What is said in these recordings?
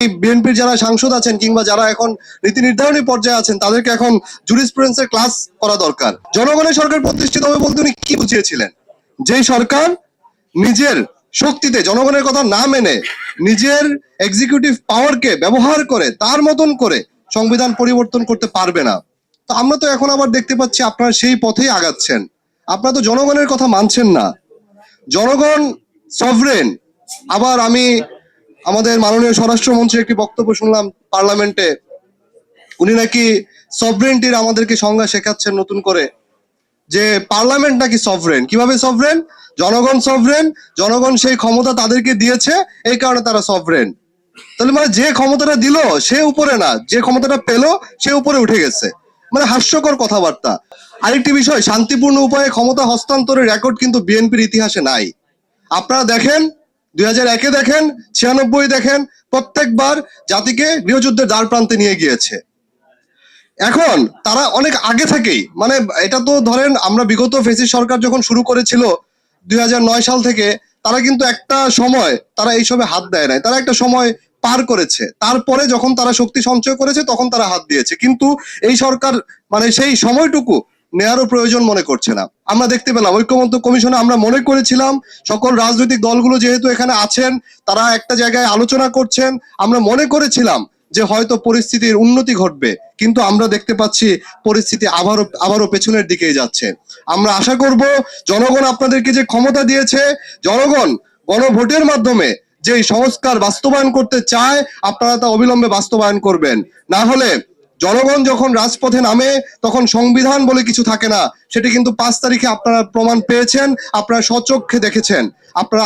বিএনপির যারা সাংসদ আছেন কিংবা যারা এখন নীতি নির্ধারণী পর্যায়ে আছেন তাদেরকে এখন জুরিসপ্রুডেন্সের ক্লাস করা দরকার। জনগণের সরকার প্রতিষ্ঠিত হবে বলতে উনি কি বুঝিয়েছিলেন? যেই সরকার নিজের শক্তিতে জনগণের কথা না মেনে নিজের এক্সিকিউটিভ পাওয়ারকে ব্যবহার করে তার মতন করে সংবিধান পরিবর্তন করতে পারবে না। তো আমরা তো এখন আবার দেখতে পাচ্ছি আপনারা সেই পথেই আগাচ্ছেন। আপনারা তো জনগণের কথা মানছেন না। জনগণ সভরেন। আবার আমি আমাদের মাননীয় স্বরাষ্ট্রমন্ত্রীর একটি বক্তব্য শুনলাম পার্লামেন্টে, উনি নাকি সভরেন্টির আমাদেরকে সংজ্ঞা শেখাচ্ছেন নতুন করে, যে পার্লামেন্ট নাকি সভরেন। কিভাবে সভরেন? জনগণ সভরেন, জনগণ সেই ক্ষমতা তাদেরকে দিয়েছে, এই কারণে তারা সভরেন। তাহলে মানে যে ক্ষমতাটা দিল সে উপরে না, যে ক্ষমতাটা পেল সে উপরে উঠে গেছে। মানে হাস্যকর কথাবার্তা। আরেকটি বিষয়, শান্তিপূর্ণ উপায়ে ক্ষমতা হস্তান্তরের রেকর্ড কিন্তু বিএনপির ইতিহাসে নাই। আপনারা দেখেন 2001-এ দেখেন, 96 দেখেন, প্রত্যেকবার জাতিকে গৃহযুদ্ধের দ্বার প্রান্তে নিয়ে গিয়েছে। এখন তারা অনেক আগে থেকেই, মানে এটা তো ধরেন আমরা বিগত ফেসিস্ট সরকার যখন শুরু করেছিল 2009 সাল থেকে, তারা কিন্তু একটা সময় তারা এইসবে হাত দেয় নাই, তারা একটা সময় পার করেছে। তারপরে যখন তারা শক্তি সঞ্চয় করেছে তখন তারা হাত দিয়েছে, কিন্তু এই সরকার মানে সেই সময়টুকু নেয়ারও প্রয়োজন মনে করছে না। আমরা দেখতে পেলাম ঐক্যমত্য কমিশনে আমরা মনে করেছিলাম সকল রাজনৈতিক দলগুলো যেহেতু এখানে আছেন, তারা একটা জায়গায় আলোচনা করছেন, আমরা মনে করেছিলাম যে হয়তো পরিস্থিতির উন্নতি ঘটবে, কিন্তু আমরা দেখতে পাচ্ছি পরিস্থিতি আবারও পেছনের দিকেই যাচ্ছে। আমরা আশা করব জনগণ আপনাদেরকে যে ক্ষমতা দিয়েছে, জনগণ গণভোটের মাধ্যমে যে সংস্কার বাস্তবায়ন করতে চায় আপনারা তা অবিলম্বে বাস্তবায়ন করবেন। না হলে জনগণ যখন রাজপথে নামে তখন সংবিধান বলে কিছু থাকে না। সেটি কিন্তু 5 তারিখে আপনারা প্রমাণ পেয়েছেন, আপনারা স্বচক্ষে দেখেছেন। আমরা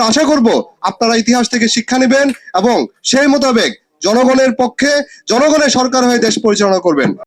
আশা করব আপনারা ইতিহাস থেকে শিক্ষা নেবেন এবং সেই মোতাবেক জনগণের পক্ষে জনগণের সরকার হয়ে দেশ পরিচালনা করবেন।